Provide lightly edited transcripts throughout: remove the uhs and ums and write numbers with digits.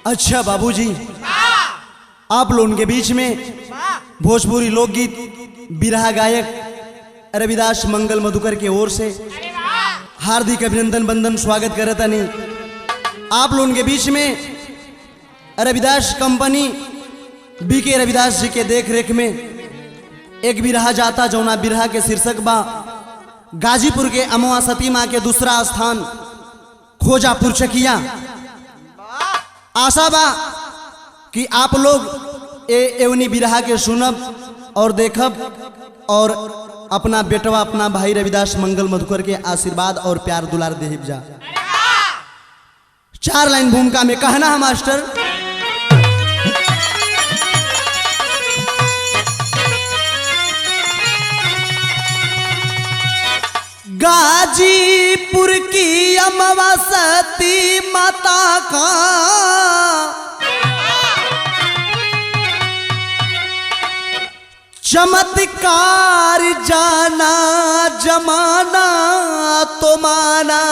अच्छा बाबूजी, आप लोगों के बीच में भोजपुरी लोकगीत बिरहा गायक रविदास मंगल मधुकर की ओर से हार्दिक अभिनंदन बंदन स्वागत करता नहीं। आप लोगों के बीच में रविदास कंपनी बीके रविदास जी के देख रेख में एक बिरहा जाता जौना बिरहा के शीर्षक बा गाजीपुर के अमवा सती माँ के दूसरा स्थान खोजापुर चकिया। आशा बा कि आप लोग एवनी बिरहा के सुनब और देखब और अपना बेटवा अपना भाई रविदास मंगल मधुकर के आशीर्वाद और प्यार दुलार देहिब जा। 4 लाइन भूमिका में कहना है मास्टर। गाजीपुर की अमवा सती माता का चमत्कार जाना जमाना तो माना।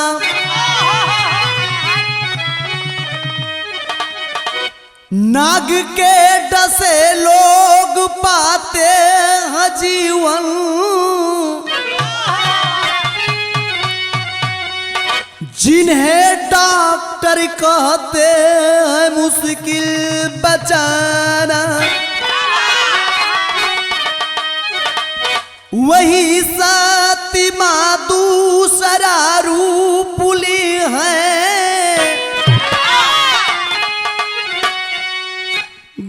नाग के डसे लोग पाते हैं जीवन, जिन्हें डॉक्टर कहते हैं मुश्किल बचाना। वही सती माँ दूसरा रूप ली है,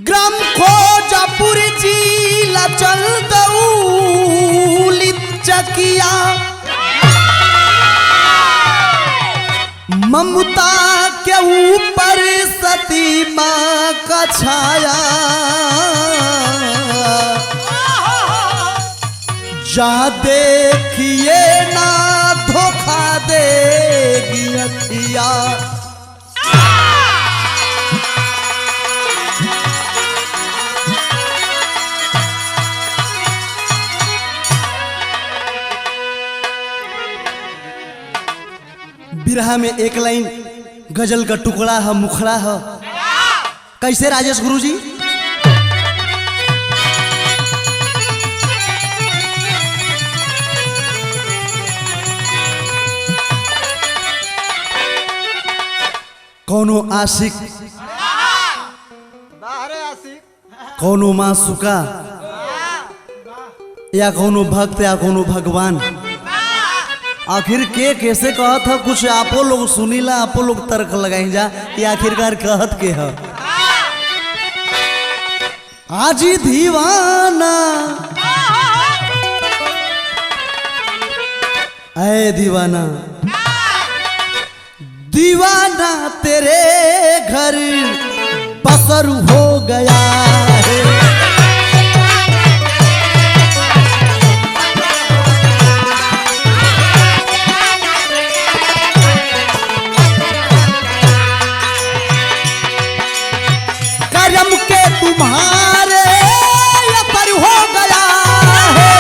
ग्राम खोजापुर जिला चल दौली चकिया। ममता के ऊपर सती माँ का छाया, जा देखिए ना धोखा देगी अखिया। बिरहा में एक लाइन गजल का टुकड़ा है, मुखड़ा है। कैसे राजेश गुरुजी? कौनो आशिक, कौनो मासूका, या कौनो भक्त या कौनो भगवान, आखिर के कैसे कहत है? कुछ आपो लोग सुनीला, आपो लोग तर्क लगाई जा कि आखिरकार कहत के है। आज दीवाना ऐ दीवाना, दीवाना तेरे घर बसर हो गया है। करम के तुम्हारे पर हो गया है।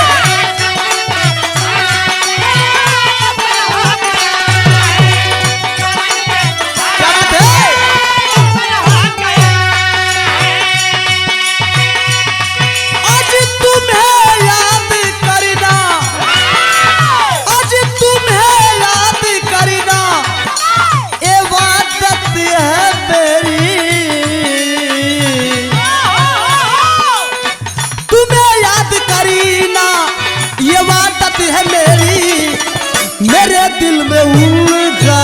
मेरे दिल में उनका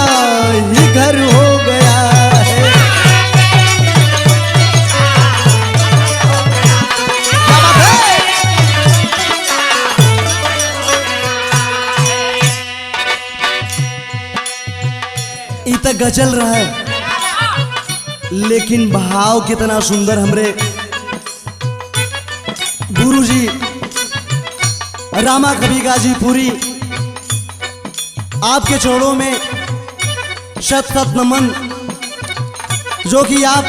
ही घर हो गया है। इतना गजल रहा है, लेकिन भाव कितना सुंदर हमरे गुरुजी रामा कवि गाजीपुरी आपके चरणों में शत शत नमन, जो कि आप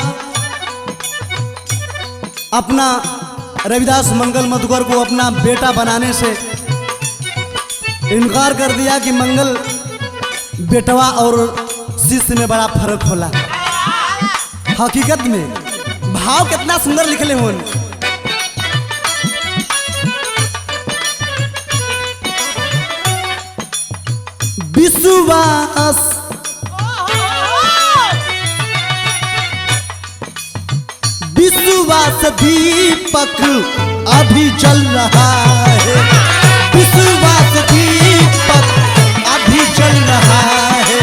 अपना रविदास मंगल मधुकर को अपना बेटा बनाने से इनकार कर दिया कि मंगल बेटवा और शिष्य में बड़ा फर्क होला। हकीकत में भाव कितना सुंदर लिखले होन। विश्वास विश्वास दीपक अभी जल रहा है, विश्वास दीपक अभी जल रहा है।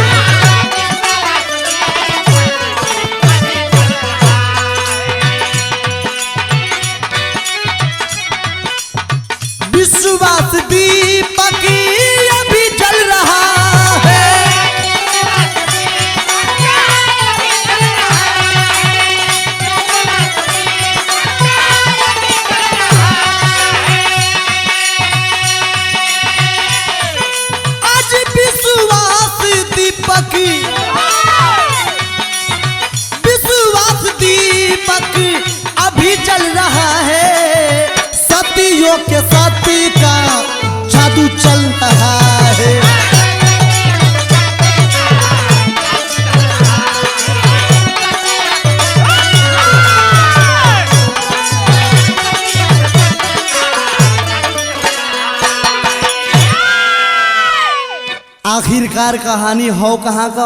विश्वास दीपक अभी जल रहा है। आज विश्वास दीपक अभी जल रहा है। सतियों के साथी का जादू चल रहा है। आखिरकार कहानी हो कहाँ का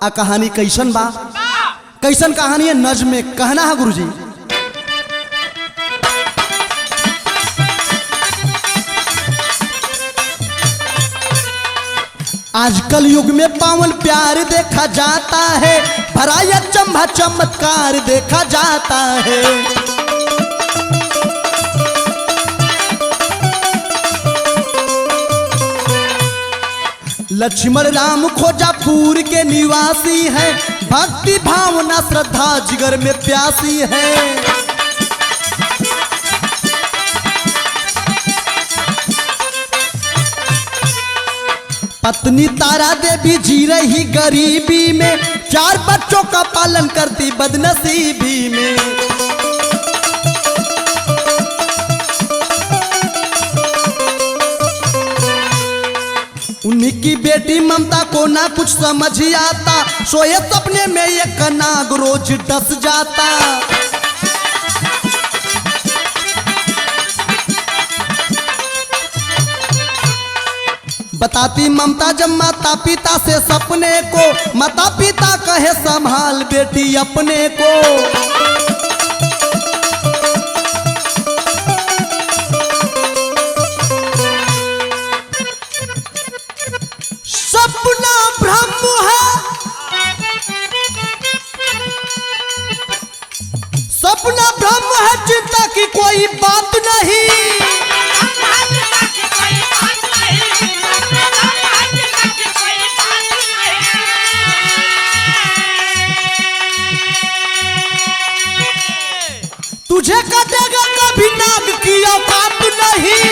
आ कहानी कैसन बा, कैसन कहानी है नज्म में कहना है गुरुजी। आजकल युग में पावन प्यार देखा जाता है, भरा या चंभा चमत्कार देखा जाता है। लक्ष्मण राम खोजापुर के निवासी हैं, भक्ति भावना श्रद्धा जिगर में प्यासी है। पत्नी तारा देवी जी रही गरीबी में, 4 बच्चों का पालन करती बदनसीबी में। उन्हीं की बेटी ममता को ना कुछ समझ आता, सोए सपने में एक नाग रोज डस जाता। बताती ममता जब माता पिता से सपने को, माता पिता कहे संभाल बेटी अपने को। सपना ब्रह्म है, सपना ब्रह्म है, चिंता की कोई बात नहीं। तुझे कटेगा कभी नाग की औकात नहीं।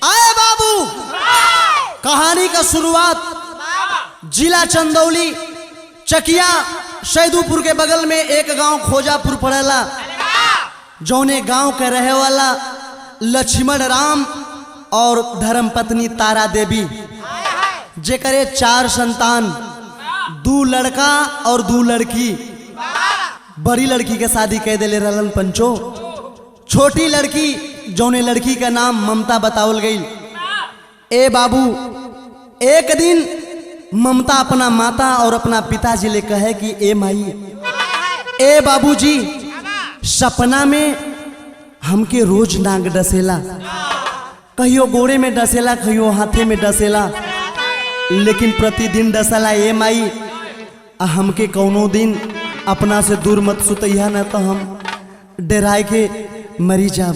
आए बाबू, कहानी का शुरुआत जिला चंदौली चकिया सैदुपुर के बगल में एक गांव खोजापुर पड़ेला, जौने गांव के रहे वाला लक्ष्मण राम और धर्मपत्नी तारा देवी, जेकरे 4 संतान, 2 लड़का और 2 लड़की। बड़ी लड़की के शादी कह दिले रहलन पंचो। छोटी लड़की जौने लड़की का नाम ममता बतावल गई। ए बाबू, एक दिन ममता अपना माता और अपना पिताजी ले कहे कि ए माई, ए बाबूजी, सपना में हमके रोज नाग डसेला, कहियो गोड़े में डसेला, कहियो हाथे में डसेला, लेकिन प्रतिदिन डसला। ए माई, हमके कौनो दिन अपना से दूर मत सुतैया, न तो हम डराए के मरी जाब।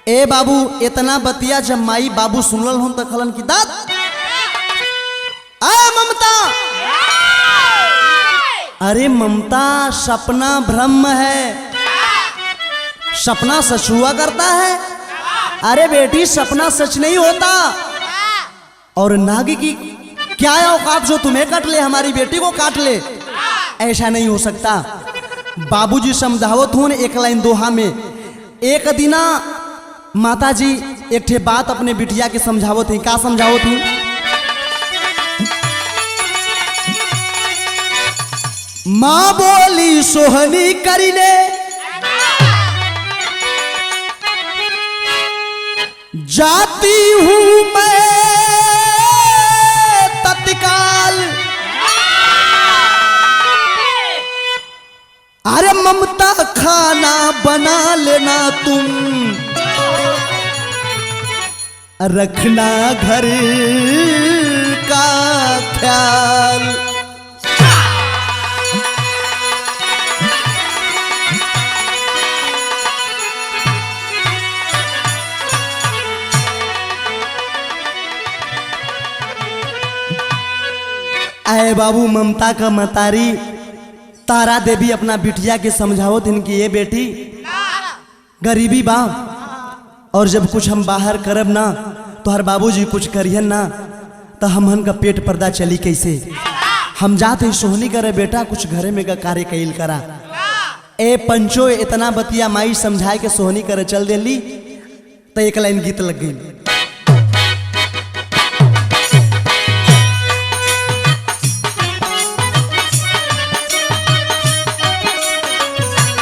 ए बाबू, इतना बतिया जब माई बाबू सुनल हूं तो खलन की दाद, आ ममता, अरे ममता, सपना भ्रम है, सपना सच हुआ करता है। अरे बेटी, सपना सच नहीं होता। और नाग की क्या औकात जो तुम्हें काट ले, हमारी बेटी को काट ले, ऐसा नहीं हो सकता। बाबूजी समझावत हूं एक लाइन दोहा में, एक दिना माता जी एक ठे बात अपने बिटिया के समझावत थी। का समझावत थी? माँ बोली सोहनी करीने जाती हूं मैं तत्काल, अरे ममता खाना बना लेना तुम, रखना घर का ख्याल। आए बाबू ममता का मतारी तारा देवी अपना बिटिया के समझावत इनकी, ये बेटी गरीबी बा और जब कुछ हम बाहर करब ना तो हर बाबूजी कुछ करियन ना तो हमहन का पेट पर्दा चली कैसे। हम जाते सोहनी करे बेटा कुछ घरे में का कार्य कैल करा। ए पंचो इतना बतिया माई समझाए के सोहनी करे चल देली तो एक लाइन गीत लग गई।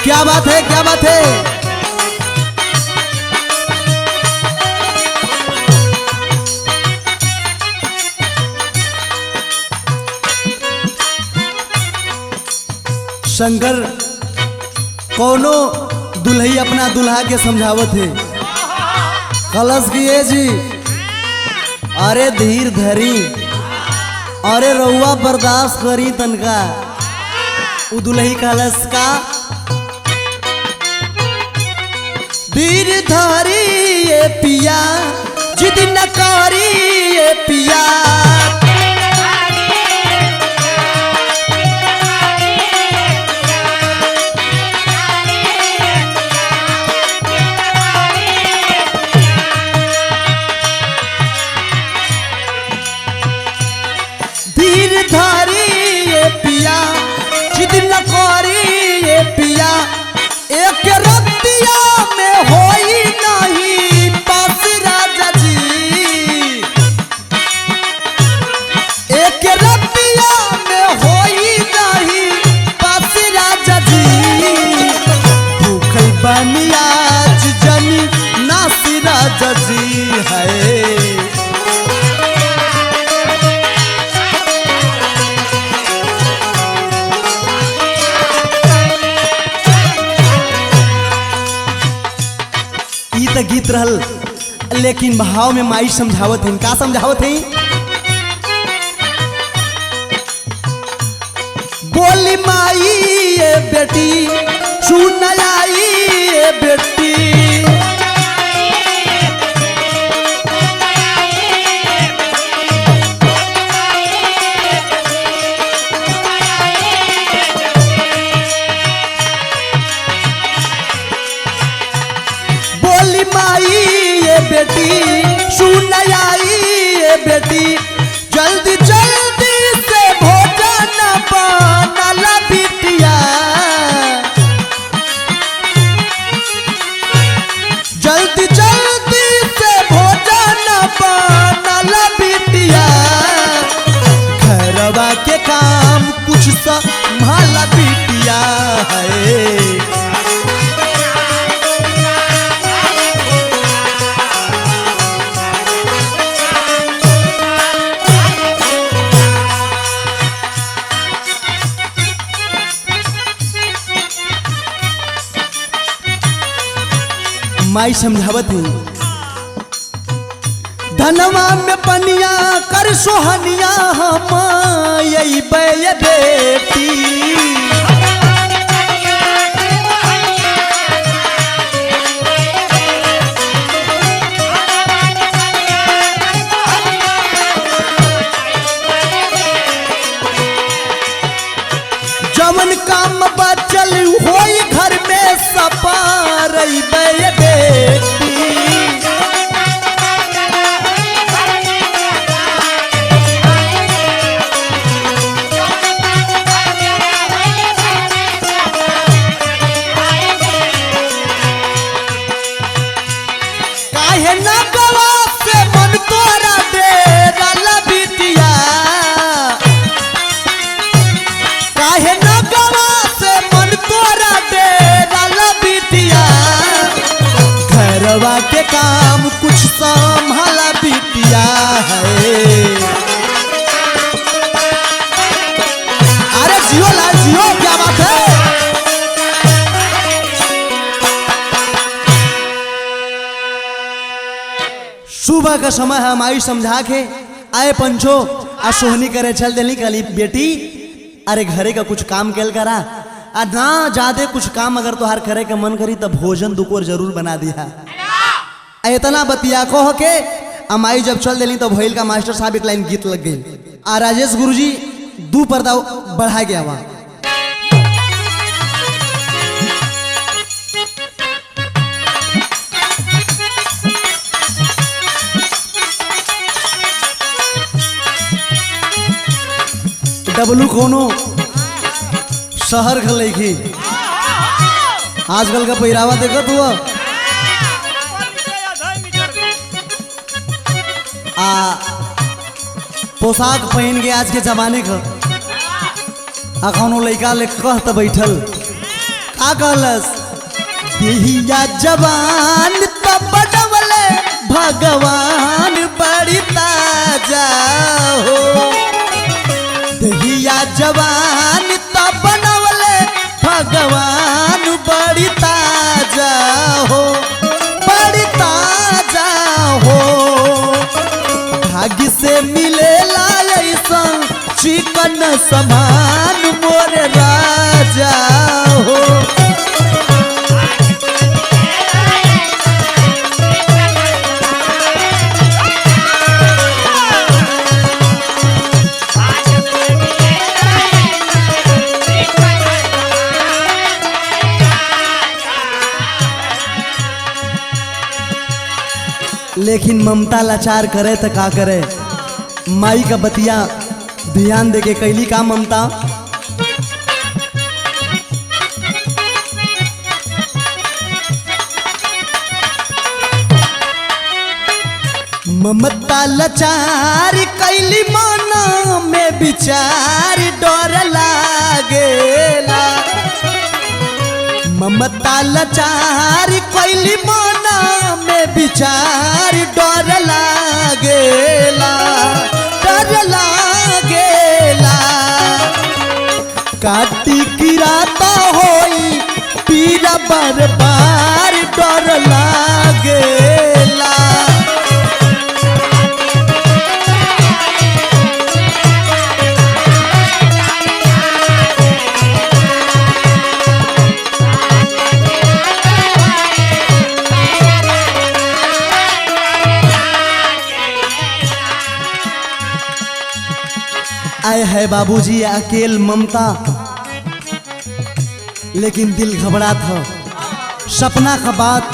क्या बात है, क्या बात है। शंकर कौनो दुल्ही अपना दुल्हा के समझावत है। कलश किए जी, अरे धीर धरी, अरे रउआ बर्दाश्त करी तनका। उ दुल्ही कलश का धीर धारी ये पिया, जिद न करी ये पिया, धीर धारी ये पिया, जिद न करी ये पिया, एक रतिया में होई नहीं पास राजा जी, एक रतिया में होई नहीं पास राजा जी, भूखल बनी आज जनी नासी राजा जी है। गीत रहल लेकिन भाव में माई समझावत है। का समझावत है? बोली माई ये बेटी सुन आई ये बेटी, माई ये बेटी सुन आई ये बेटी, जल्दी जल्दी से भोजन बनला बिटिया, जल्दी जल्दी से भोजन बनला बिटिया, घरवा के काम कुछ संभाला बिटिया है। माई समझावत है। धनवा में पनिया कर सोहनिया हम यही बे बेटी, जवन काम बचल होई घर में सपार बे बेटी, काहे ना गवा से मन तोरा डेरा ला बिटिया काहे ना गवा से मन तोरा डेरा ला बिटिया घरवा के काम कुछ संभाला बिटिया है। अरे जियो लाल जियो, क्या बात है। सुबह का समय है, माई समझा के आए पंचो आ सोहनी करे चल दिली कली बेटी अरे घरे का कुछ काम केल करा आ ना ज्यादा कुछ काम अगर तोहार करे के मन करी तब भोजन दुकोर जरूर बना दिया। इतना बतिया को हो के अमाई जब चल दिली तो भइल का मास्टर साहब एक लाइन गीत लग गई आ राजेश गुरुजी दू पर्दा बढ़ा गया वहां। डबलू कोनो शहर खल की आजकल का पहरावा देखत हुआ पोशाक पहन के आज के जमाने का अखनो लड़का ले कहत बैठल का कहलस देहिया जवान तब बनवले भगवान बड़ी ताजा हो देहिया जवान तब बनवले भगवान बड़ी ताजा हो बड़ी ताजा हो भाग्य से मिलेला ऐसा चिकन समान मोर राजा हो। लेकिन ममता लाचार करे तो का करे माई का बतिया ध्यान दे के कैली का ममता ममता लाचार कैली मना में विचार डर लागेला ममता लाचार कैली मना में विचार डर लागेला काटी किराता होई पीरा बार बार डर लागेला। आए है बाबूजी अकेल ममता लेकिन दिल घबरा था सपना का बात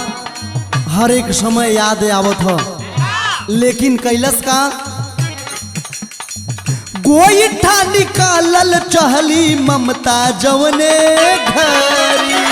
हर एक समय याद आवत था लेकिन कैलस का गोईठा निकालल चहली ममता जवने घरी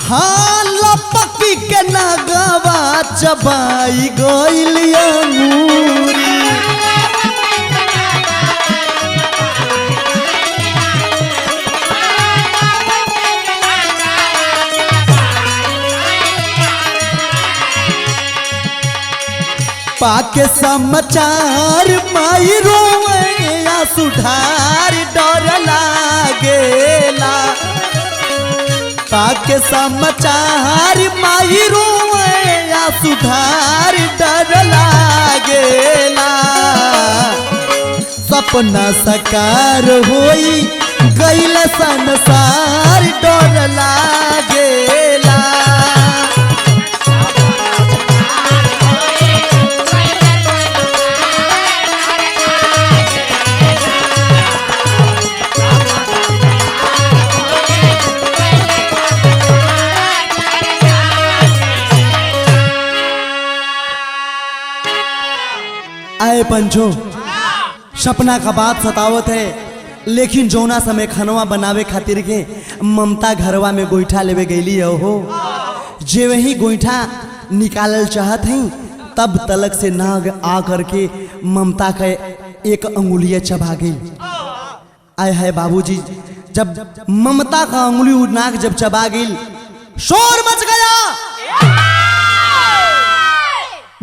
हाँ लपकी के नागवा चबाई गइल अंगूरी पाके समाचार माई रोवे आंसू ढार डर लागेला पाके समाचार माई रोवे आंसू ढार डर लागेला सपना साकार होई गइल संसार डर लागेला। आए पंचो, सपना का बात सतावत है, लेकिन जौना समय खनवा बनावे खातिर के ममता घरवा में गोईठा लेवे गईली हो। जे वही गोईठा निकालल चाहत हैं, तब तलक से नाग आ करके ममता का एक अंगुलिया चबा गई। आए है बाबूजी, जब ममता का अंगुली नाग जब चबा गई, शोर मच गया।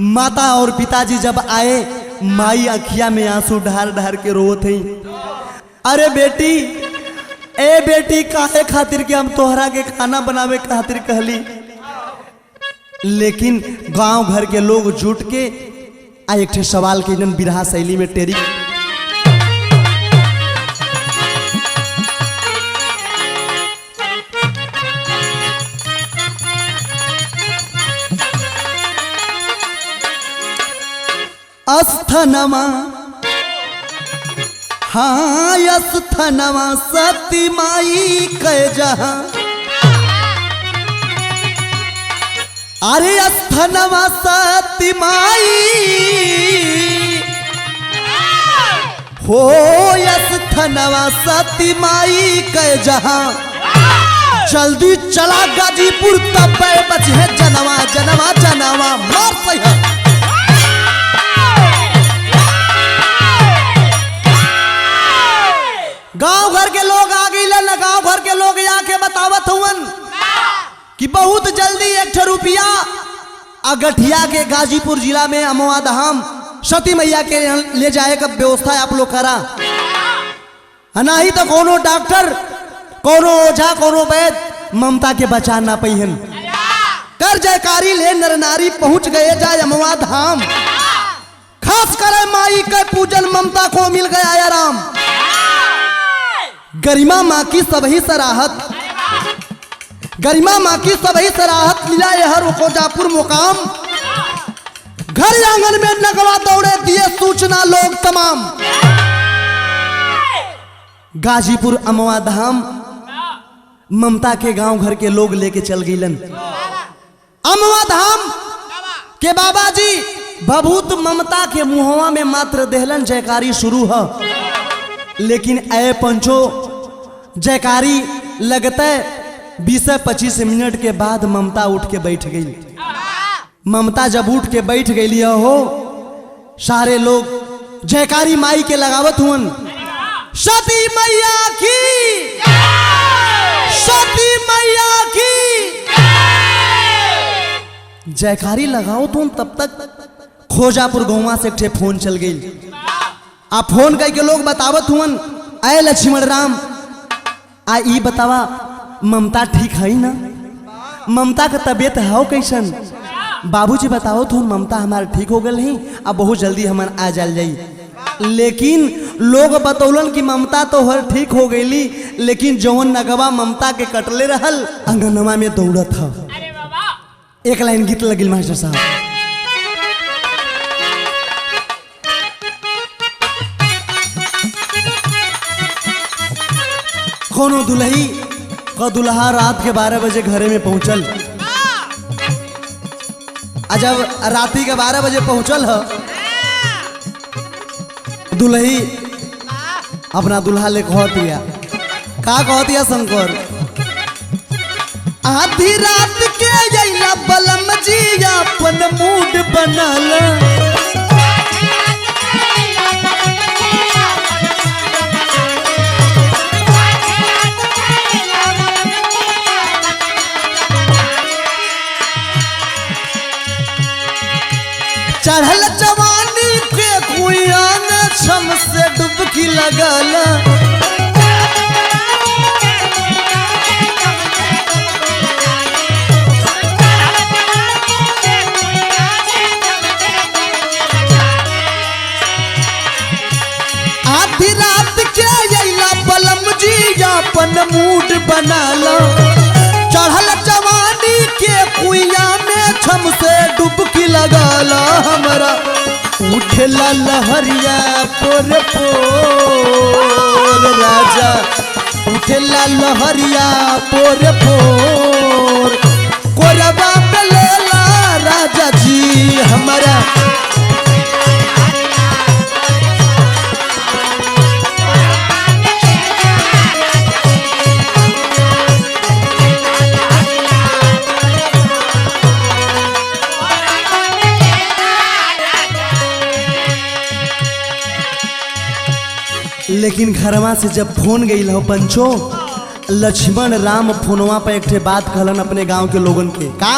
माता और पिताजी जब आए, माई अखिया में आंसू ढार ढार के रोत है। अरे बेटी, ए बेटी, काहे खातिर के हम तोहरा के खाना बनावे खातिर कहली, लेकिन गांव घर के लोग जुट के आ एक ठे सवाल के जन बिरहा शैली में टेरी। अस्थनवा, हाँ अस्थनवा सती माई कह जहा, अरे अस्थनवा सती माई हो, अस्थनवा सती माई कह जहा, जल्दी चला गाजीपुर तब बच है जनवा जनवा जनवा मार सही है। गांव घर के लोग आ गई, गांव घर के लोग आके बतावत हुवन कि बहुत जल्दी 1 रुपया अगठिया के गाजीपुर जिला में अमवा धाम सती मैया के ले जाए का व्यवस्था आप लोग करा, नहीं तो कोनो डॉक्टर, कोनो ओझा, कोनो वैद ममता के बचा ना पहिन। कर जयकारी ले नर नारी पहुंच गए जाए अमवा धाम, खास करे माई के पूजन ममता को मिल गया आराम। गरिमा माँ की सबही सराहत, गरिमा माँ की सबही सराहत मिला हर खोजापुर मुकाम। घर आंगन में नगवा दौड़े दिए सूचना लोग तमाम। गाजीपुर अमवा धाम ममता के गांव घर के लोग लेके चल गईलन। अमवा धाम के बाबा जी भभूत ममता के मुहवा में मात्र देहलन जयकारी शुरू है, लेकिन ऐ पंचो जयकारी लगते 20-25 मिनट के बाद ममता उठ के बैठ गई। ममता जब उठ के बैठ गई हो, सारे लोग जयकारी माई के लगावत हुन, सती मैया की, सती मैया की जयकारी लगाओ तुम। तब तक खोजापुर गौवा से एक फोन चल गई। आप फोन करके लोग बतावत हुन, आए लक्ष्मण राम, आ ई बतावा ममता ठीक है ना, ममता का तबीयत है कैसन? बाबूजी बताओ तुम, ममता हमारे ठीक हो गई, अब बहुत जल्दी हमारे आ जाल जाई। लेकिन लोग बतौलन कि ममता तो हर ठीक हो गई, लेकिन जौन नगवा ममता के कटले रहल अंगनवा में दौड़त था। एक लाइन गीत लगिल मास्टर साहब, कोनो दुल्ही का दुल्हा रात के 12 बजे घरे में पहुंचल। जब राती के 12 बजे पहुंचल है, दुल्ही अपना दुल्हा ले कह दिया, का कह दिया शंकर, आधी रात के अइला बलम जी अपन मूड बनल, चढ़ल जवानी के कुइया में छम से डुबकी लगल, आधी रात के अइला बलम जी अपन मूड बनल, चढ़ल जवानी के कुइया में छम से डुबकी लगल, हमरा उठला लहरिया पोर पोर राजा, उठला लहरिया पोर पोर, कोरबा पे लेला राजा जी हमारा, लेकिन घरवा से जब फोन गई हो पंचो, लक्ष्मण राम फोनवा पर एक बात कहलन अपने गांव के लोगन के का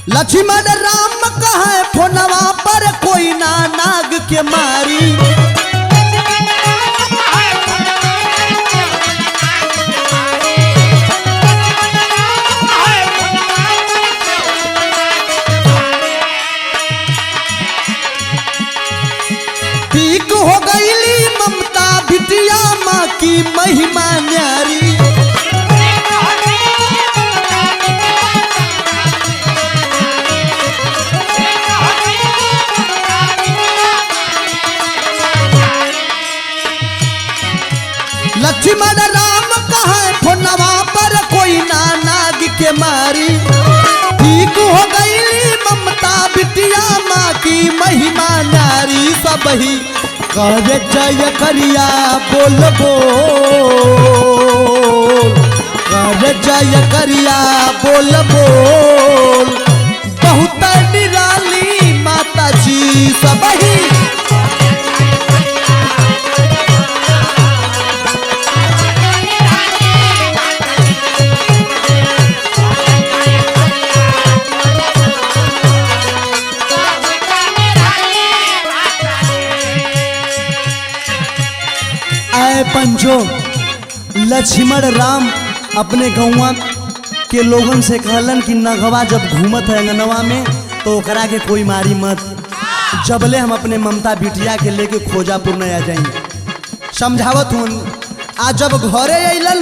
लक्ष्मण राम कहे फोनवा पर कोई ना नाग के मारी। ठीक हो गईली ममता बिटिया माँ की महिमा न्यारी। लक्ष्मण राम कहे फोनवा पर कोई ना नाग के मारी। ठीक हो गईली ममता बिटिया माँ की महिमा नारी। सब ही कहे जय करिया बोल बोल, कहे जय करिया बोल बोल, बहुत निराली माता जी। सब ही पंचो लक्ष्मण राम अपने गौवा के लोगन से कहलन कि नगवा जब घूमत है अंगनवा में तो ओकरा के कोई मारी मत, जबले हम अपने ममता बिटिया के लेके खोजापुर न आ जाएंगे। समझावत हूँ। आज जब घरे अलन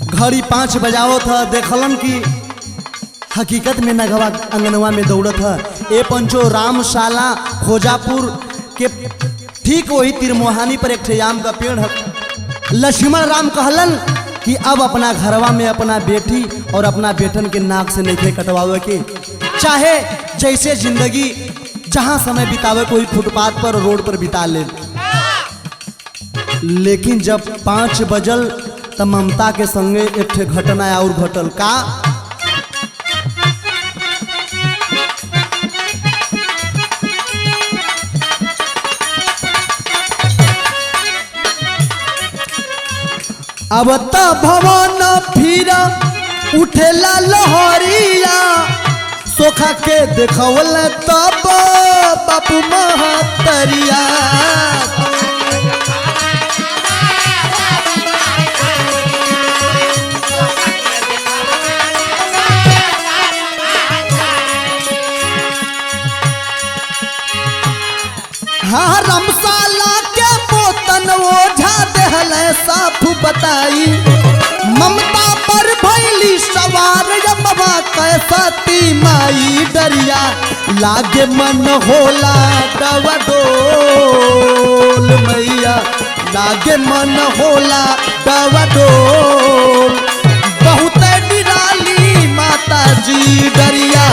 घड़ी 5 बजावत था, देखलन कि हकीकत में नगवा अंगनवा में दौड़त है। ए पंचो रामशाला खोजापुर के ठीक वही तिरमोहानी पर एक आम का पेड़ है। लक्ष्मण राम कहलन कि अब अपना घरवा में अपना बेटी और अपना बेटन के नाक से नहीं कटवावे के, चाहे जैसे जिंदगी जहां समय बितावे कोई फुटपाथ पर रोड पर बिता ले। लेकिन जब 5 बजल तब ममता के संगे एक घटना और घटल का अब त भवन फिर उठेला लहरिया। सोखा के देखवल तब बापू महतरिया। हाँ रमशाला के पोतन ओझा देहल साफ बताई। ममता पर भैली सवार यमवा कैसती माई। डरिया लागे मन होला डवडोल मैया, लागे मन होला डवडोल, बहुत निराली माता जी। डरिया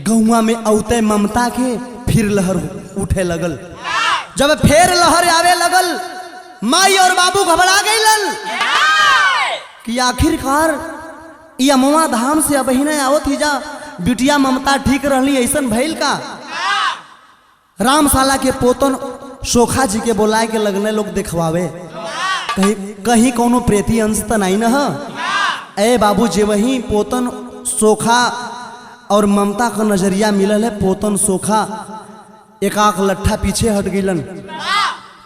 गौवा में औते ममता के फिर लहर उठे लगल। जब फिर लहर आवे लगल माई और बाबू घबरा गईलन कि आखिरकार ये अमवा धाम से अब ही नहीं आवत ही जा, बिटिया ममता ठीक रहली ऐसन भइल का। रामशाला के पोतन सोखा जी के बोलाए के लगने लोग दिखवावे कहीं कोनो प्रेती अंश तो नहीं न। ए बाबू जे वही पोतन सोखा और ममता का नजरिया मिलल है। पोतन सोखा एक आंख लट्ठा पीछे हट गईलन।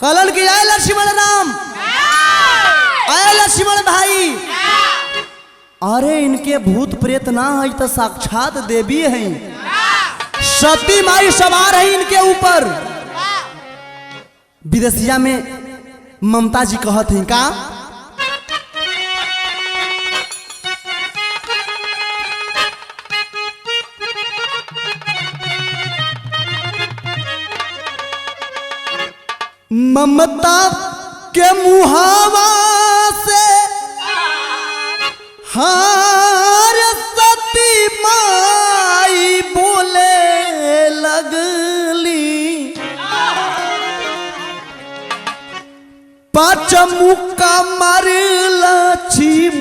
कहलन कि आए लक्ष्मण राम, आए लक्ष्मण भाई, अरे इनके भूत प्रेत ना है तो साक्षात देवी है, सती माई सवार है इनके ऊपर। विदेशिया में ममता जी कहत हैं का ममता के मुहावा से हार सती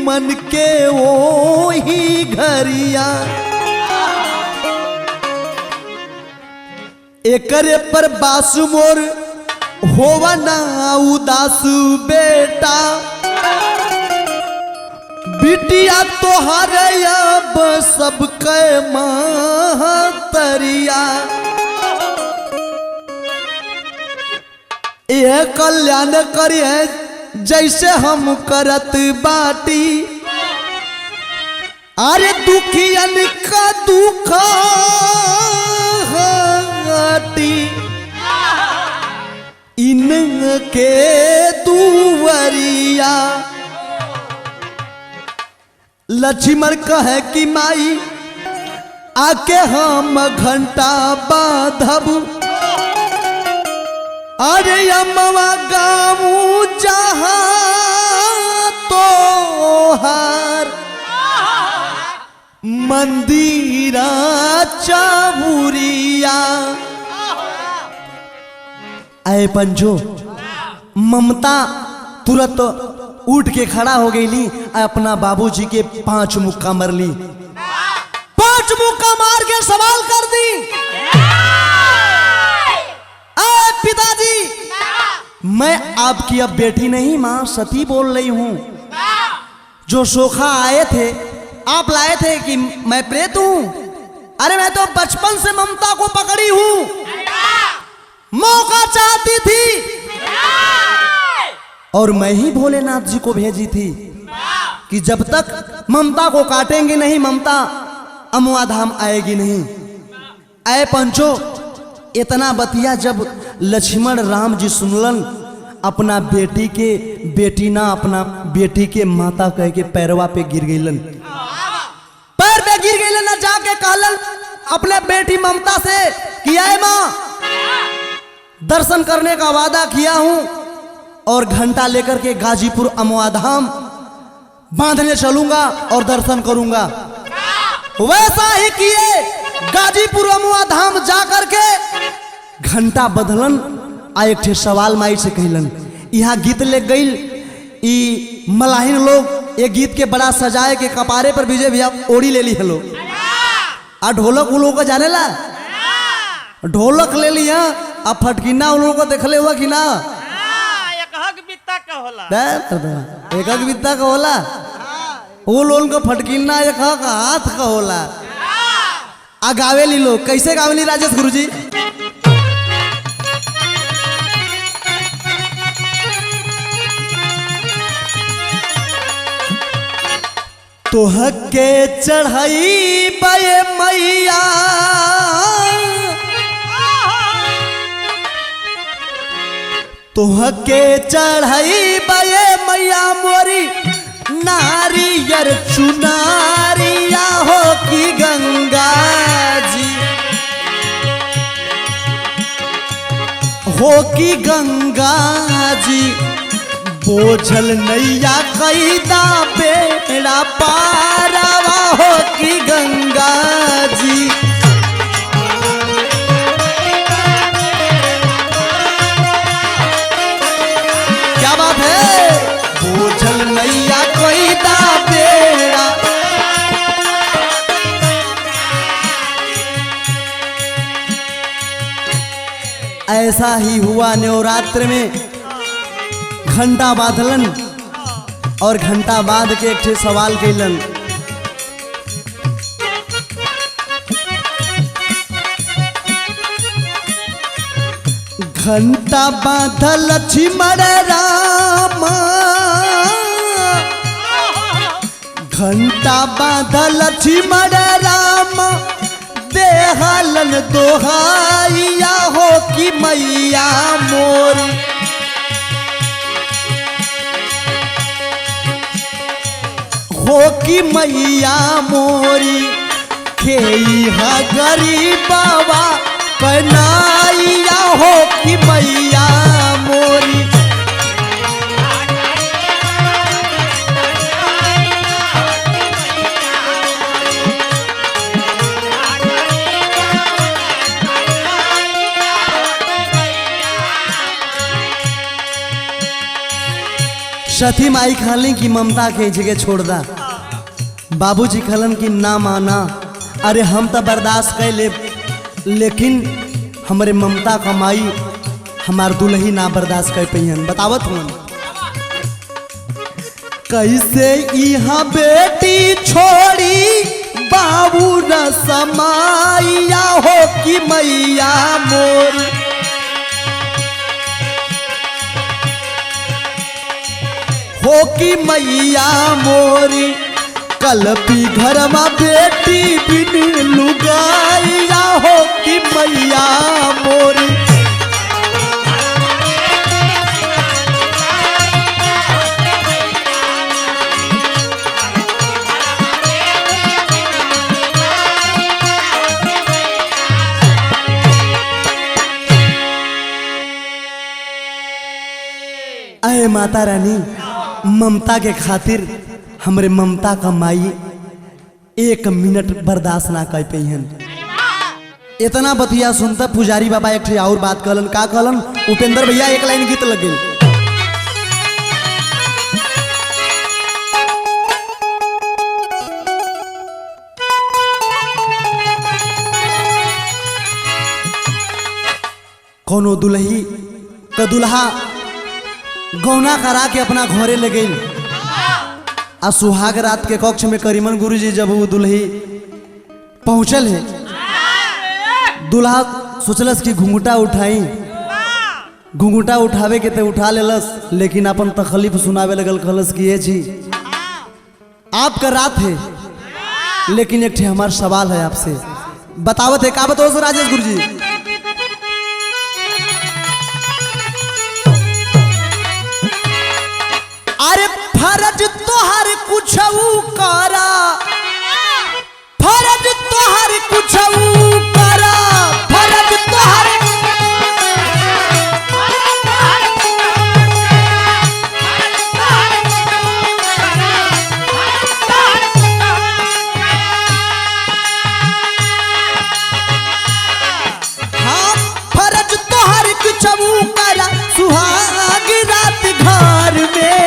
मन के वो ही घरिया एकरे पर बासु मोर होवा ना उदासु बेटा बिटिया तोहर अब सबके महतरिया यह कल्याण करिए जैसे हम करत बाटी अरे दुखियन का दुख हटी इनके दुवरिया लक्ष्मण कहे कि माई आके हम घंटा बांधब अरे अम्मा गाँव जहाँ तो हार मंदिरा चाबुरिया आए पंचो ममता तुरंत उठ के खड़ा हो गई ली अपना बाबूजी के 5 मुक्का मर ली 5 मुक्का मार के सवाल कर दी पिताजी मैं आपकी अब बेटी नहीं मां सती बोल रही हूं जो सोखा आए थे आप लाए थे कि मैं प्रेत हूं अरे मैं तो बचपन से ममता को पकड़ी हूं मौका चाहती थी और मैं ही भोलेनाथ जी को भेजी थी कि जब तक ममता को काटेंगे नहीं ममता अमुआ धाम आएगी नहीं। आए पंचो इतना बतिया जब लक्ष्मण राम जी सुनलन अपना बेटी ना अपना बेटी के माता कह के पैरवा पे गिर गईलन पैर पे गिर गईलन ना जाके कहलन अपने बेटी ममता से किया है मां दर्शन करने का वादा किया हूं और घंटा लेकर के गाजीपुर अमुआ धाम बांधने चलूंगा और दर्शन करूंगा। वैसा ही किए गाजीपुर अमुआ धाम जाकर के घंटा बदलन आ एक ठे सवाल माई से कहलन यहाँ गीत ले गईल ई मलाहिन लोग ये गीत के बड़ा सजाए के कपारे पर विजय भैया ओड़ी ले ली हेलो आ ढोलक उन लोगों को जाने ला ढोलक ले लिया अब फटकिना उन लोगों को देखले हुआ कि ना एक बित्ता का होला वो लोग का फटकिना एक हाथ का होला आ गावेली लोग कैसे गावेली राजेश गुरुजी तोहके चढ़ाई बे मैया तोहके चढ़ाई बे मैया मोरी नारियर चुनारिया हो की गंगा जी हो की गंगा जी बोझल नैया कैदा बेड़ा पारावा हो की गंगा जी क्या बात है बोझल नैया कैदा बेड़ा ऐसा ही हुआ नवरात्र में घंटा बांधलन और घंटा बांध के एक सवाल कैलन घंटा बांधल लक्ष्मण राम घंटा बांधल लक्ष्मण राम देहलन दोहाइया हो कि मैया मोरी हो कि मैया मोरी खेहा गरीबवा कनाइया हो कि मैया मोरी सती माई खाली की ममता के जगह छोड़ दा, बाबूजी खलन की ना माना, अरे हम तो बर्दाश्त कर ले, लेकिन हमारे ममता कमाई हमार दुल्ही ना बर्दाश्त कर पहियन। बतावत हूँ कैसे यहाँ बेटी छोड़ी बाबू न समाइया हो कि मैया मोरी, हो कि मैया मोरी, कलपी घर में बेटी बिन लुगाइया हो कि मैया मोरी। अरे माता रानी, ममता के खातिर हमरे ममता का माई 1 मिनट बर्दाश्त ना कर पहियन। इतना बतिया सुनता पुजारी बाबा एक और बात कहलन। का कहलन? उपेंद्र भैया एक लाइन गीत लगे। कोनो दुल्ही का दुल्हा गौना करा के अपना घरे ले गई, आ सुहाग रात के कक्ष में करीमन गुरुजी जब वो दुल्ही पहुंचल है, दुल्हा सोचलस कि घुंघटा उठाई, घुंघटा उठावे के ते उठा लेलस, लेकिन अपन तकलीफ सुनावे लगल। कहलस कि ये जी आपका रात है, लेकिन एक हमार सवाल है आपसे। बतावत है का? बताओ राजेश गुरुजी। अरे फर्ज तोहर कुछ करा, फर्ज तोहर कुछ करा, फर्ज तोहर हाँ, फर्ज तोहर कुछ करा, सुहाग रात घर में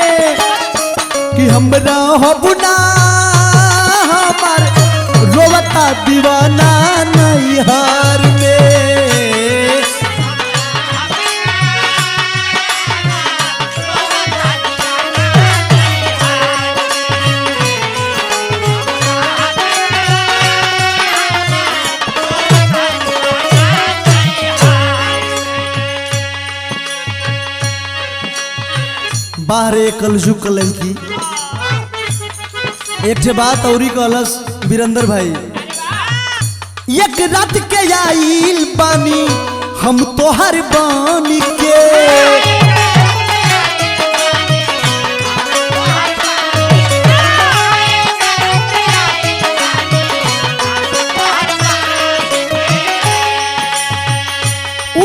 कि हमरा हो बुना, हमार रोवता दीवाना नैहर में। बाहरे कलजू कलन की एक ठे बात औरी कहलस वीरेंद्र भाई। एक रात के आइल बानी हम तोहर बानी के,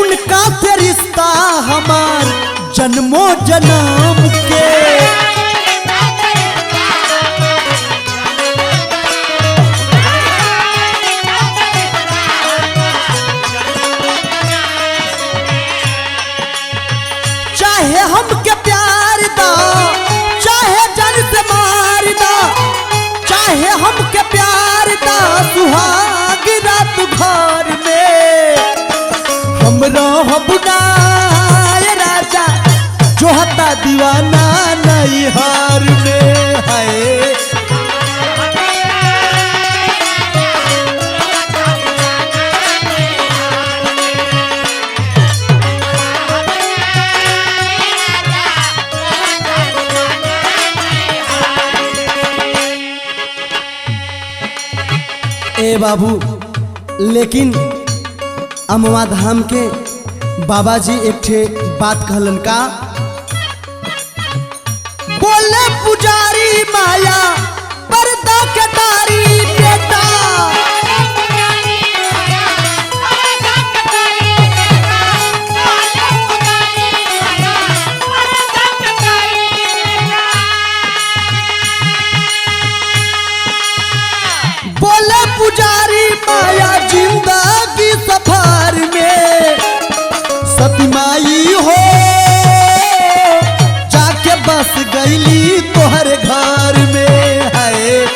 उनका से रिश्ता हमार जन्मों जन्म के, चाहे हमके प्यार दा, चाहे जन से मार दा, चाहे हमके प्यार दा, सुहाग रात घर में हमरा हबुना राजा जो हता दीवाना नैहर में है। ए बाबू, लेकिन अमवा धाम के बाबा जी एक ठे बात कहलन। का बोले पुजारी माया पर्दा के तारी बेटा, बोले पुजारी माया जिंदगी सफर में सती माई हो जाके बस गई गईली तोहर घर में है।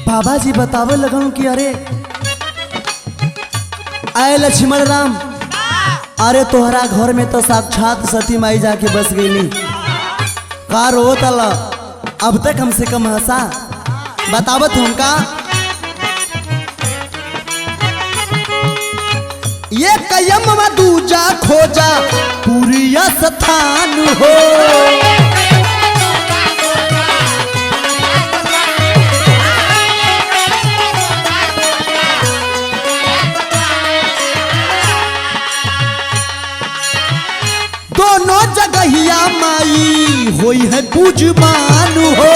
बाबा जी बतावे लगन कि अरे आए लक्ष्मण राम, अरे तोहरा घर में तो साक्षात सती माई जाके बस गईली, का रो तला अब तक हमसे कम हंसा। बतावत हमका ये कयम दूजा खोजा पूरी स्थान हो। दोनों जगहिया माई होई है पूजमान हो।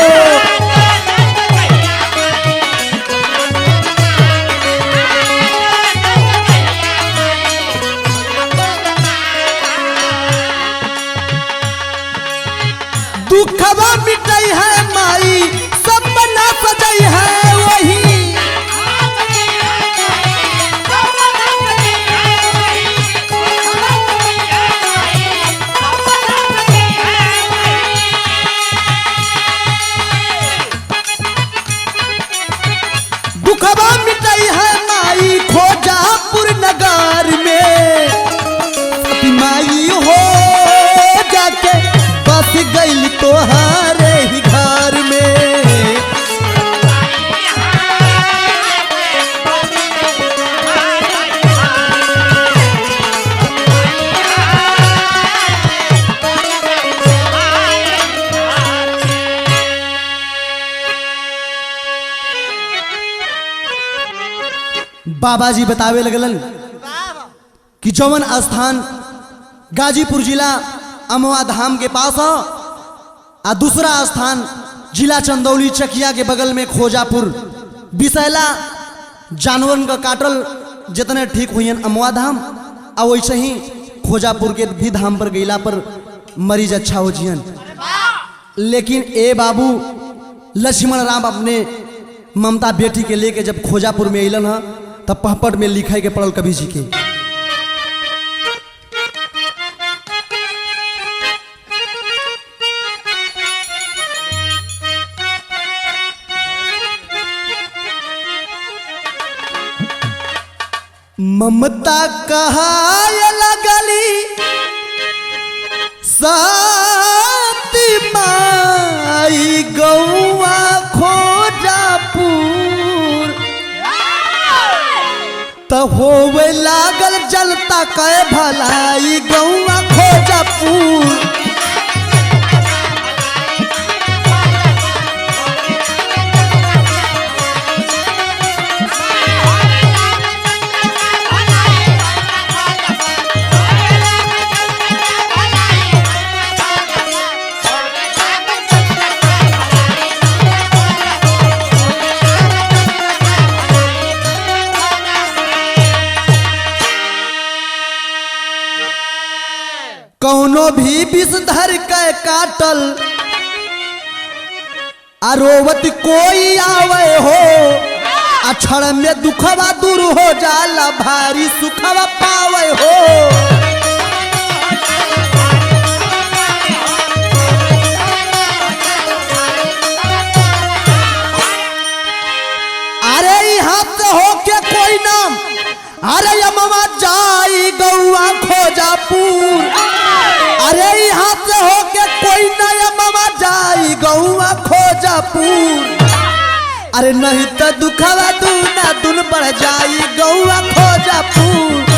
दुखवा मिटई है माई सपना सजई है वही। दुखवा मिटई है माई खोजापुर नगर में। सती माई हो जाके बस गई तोहारे ही घर में। बाबा जी बतावे लगलन कि जौवन स्थान गाजीपुर जिला अमवा धाम के पास हो, आ दूसरा स्थान जिला चंदौली चकिया के बगल में खोजापुर बिसैला जानवर का काटल जितने ठीक हुई अमवा धाम, आ वैसे ही खोजापुर के भी धाम पर गईला पर मरीज अच्छा हो जियन। लेकिन ए बाबू लक्ष्मण राम अपने ममता बेटी के लेके जब खोजापुर में अलन है तब पहपट में लिखाई के पड़ल कवि जी के ममता कहाय लगली सती माई गौआ खोजापुर। त होवे लागल जलता कै भलाई गौआ खोजापुर। कौनो भी विषधर के काटल आरोवत कोई आवे हो। अक्षर में दुखवा दूर हो जाला भारी सुखवा पावे हो। अरे यहाँ से हो के कोई नाम, अरे यमवा जाई गौआ खोजापुर। अरे यहाँ से हो के कोई नया मामा जाई गौआ खोजापुर। अरे नहीं तो दुखवा दूना दुन बढ़ जाई गौआ खोजापुर।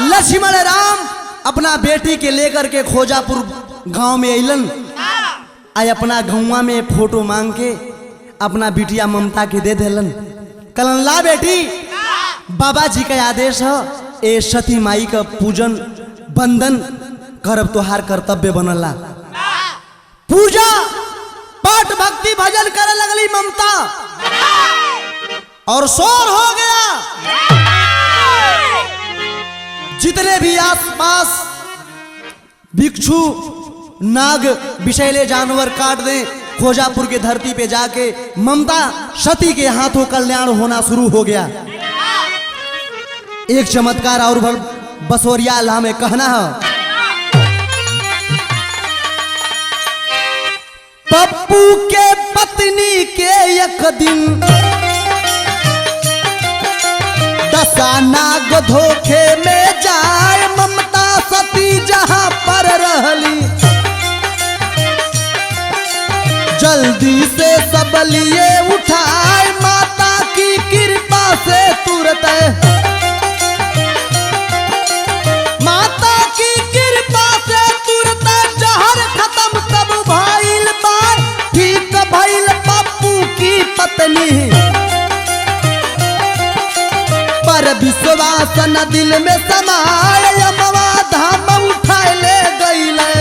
लक्ष्मण राम अपना बेटी के लेकर के खोजापुर गांव में अलन। आई अपना गौवा में फोटो मांग के अपना बिटिया ममता के दे देलन। कलन ला बेटी, बाबा जी का आदेश है ए सती माई का पूजन बंदन करब तोहार कर्तव्य बनला। पूजा पाठ भक्ति भजन करे लगली ममता और शोर हो गया। जितने भी आसपास भिक्षु नाग विषैले जानवर काट दें, खोजापुर के धरती पे जाके ममता सती के हाथों कल्याण होना शुरू हो गया। एक चमत्कार और बसोरिया अल्लाह में कहना है, पप्पू के पत्नी के एक दिन दशा नाग धोखे में जाए, ममता सती जहां पर रहली जल्दी से सब लिए उठाए, माता की कृपा से तुरंत माता की कृपा से तुरंत जहर खत्म तब भइल बार ठीक भइल पप्पू की पत्नी। पर विश्वास न दिल में समाए, अमवा धाम उठाए ले गईले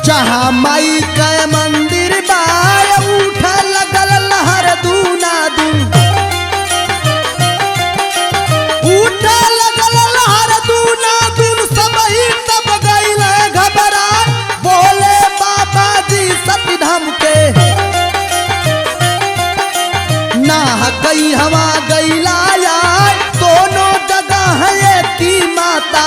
जहाँ माई का मंदिर बाय, उठ लगल लहर दूना दून, उठ लगल लहर दूना दून, सब ही तब गईले घबरा, बोले बाबा जी सती धाम के ना गई हवा गईला यार, दोनों जगह है की माता।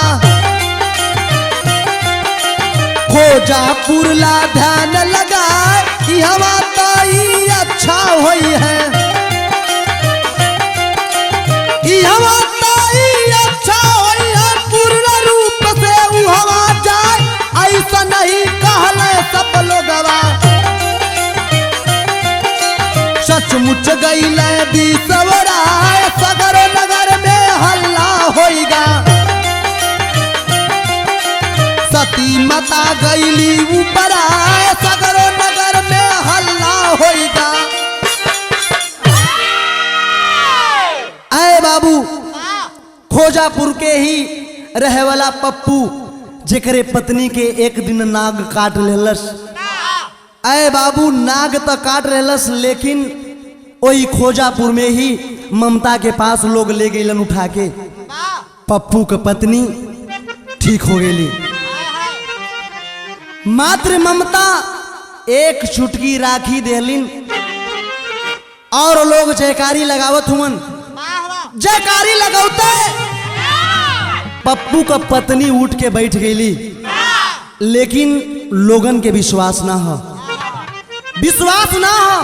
खोजापुर ला ध्यान लगाए कि हवा ताई अच्छा हुई है, हवा ताई अच्छा हुई है, पूर्ण रूप से वो हवा जाए ऐसा नहीं कहले सब लोगवा। सचमुच गईले बिसवराय, सगर नगर में हल्ला होइगा, सती माता गईली ऊपर आए, सगरो नगर में हल्ला होइगा। आए बाबू, खोजापुर के ही रहे वाला पप्पू जेकरे पत्नी के एक दिन नाग काट लेलस। आए बाबू, नाग तो काट लेलस, लेकिन वही खोजापुर में ही ममता के पास लोग ले गईलन उठा के। पप्पू के पत्नी ठीक हो गई। मात्र ममता एक चुटकी राखी देलिन और लोग जयकारी लगावत हुवन। जयकारी लगावते पप्पू का पत्नी उठ के बैठ गईली, लेकिन लोगन के विश्वास ना हो, विश्वास ना हो।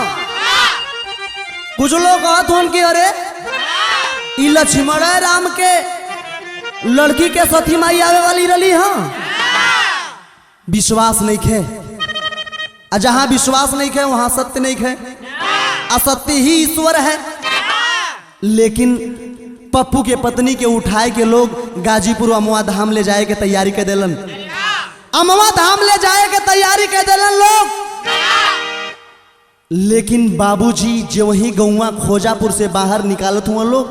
कुछ लोग कहत हुन कि अरे ई लक्ष्मण राम के लड़की के सती माई आवे वाली रही। हाँ, विश्वास नहीं खे, जहां विश्वास नहीं खे वहां सत्य नहीं खे, असत्य ही ईश्वर है। लेकिन पप्पू के पत्नी के उठाए के लोग गाजीपुर अमवा धाम ले जाए के तैयारी कर देलन, अमवा धाम ले जाए के तैयारी कर देलन लोग। लेकिन बाबूजी जो वही गौवा खोजापुर से बाहर निकालत हुआ लोग,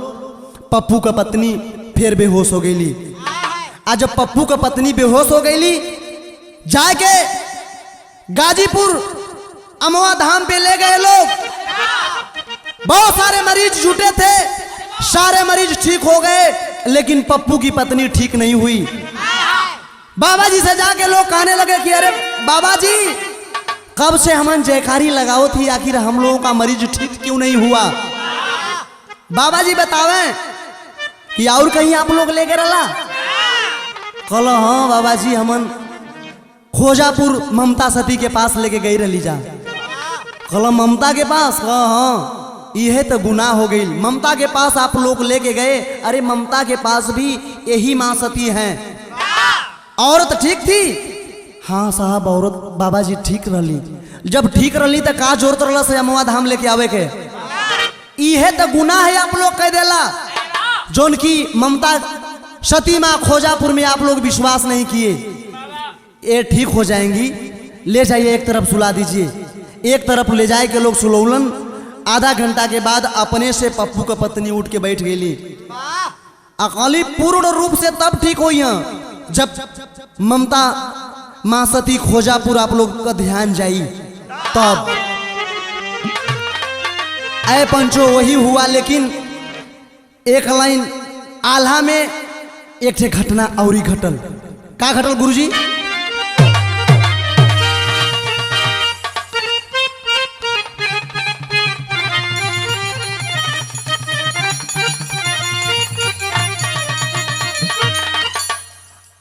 पप्पू का पत्नी फिर बेहोश हो गईली। आज जब पप्पू का पत्नी बेहोश हो गईली, जाके गाजीपुर अमवा धाम पे ले गए लोग। बहुत सारे मरीज जुटे थे, सारे मरीज ठीक हो गए, लेकिन पप्पू की पत्नी ठीक नहीं हुई। बाबा जी से जाके लोग कहने लगे कि अरे बाबा जी, कब से हमन जयकारी लगाओ थी, आखिर हम लोगों का मरीज ठीक क्यों नहीं हुआ? बाबा जी बतावे कि और कहीं आप लोग ले गए रला? कल हाँ बाबा जी, हमन खोजापुर ममता सती के पास लेके गई रही जा। कल ममता के पास? हाँ, यह तो गुनाह हो गई, ममता के पास आप लोग लेके गए। अरे ममता के पास भी यही माँ सती हैं। औरत ठीक थी? हाँ साहब, औरत बाबा जी ठीक रही। जब ठीक रही तो का जोरत रहा से अमवा धाम लेके आवे के? यह तो गुनाह है आप लोग कह देला, जोन की ममता सती माँ खोजापुर में आप लोग विश्वास नहीं किए। ये ठीक हो जाएंगी, ले जाइए एक तरफ सुला दीजिए। एक तरफ ले जाए के लोग सुलौलन। आधा घंटा के बाद अपने से पप्पू का पत्नी उठ के बैठ गई। अकाली पूर्ण रूप से तब ठीक हुई जब ममता माँ सती खोजापुर आप लोग का ध्यान जाई तब। ऐ पंचो वही हुआ, लेकिन एक लाइन आल्हा में एक ठे घटना औरी घटल। का घटल गुरुजी?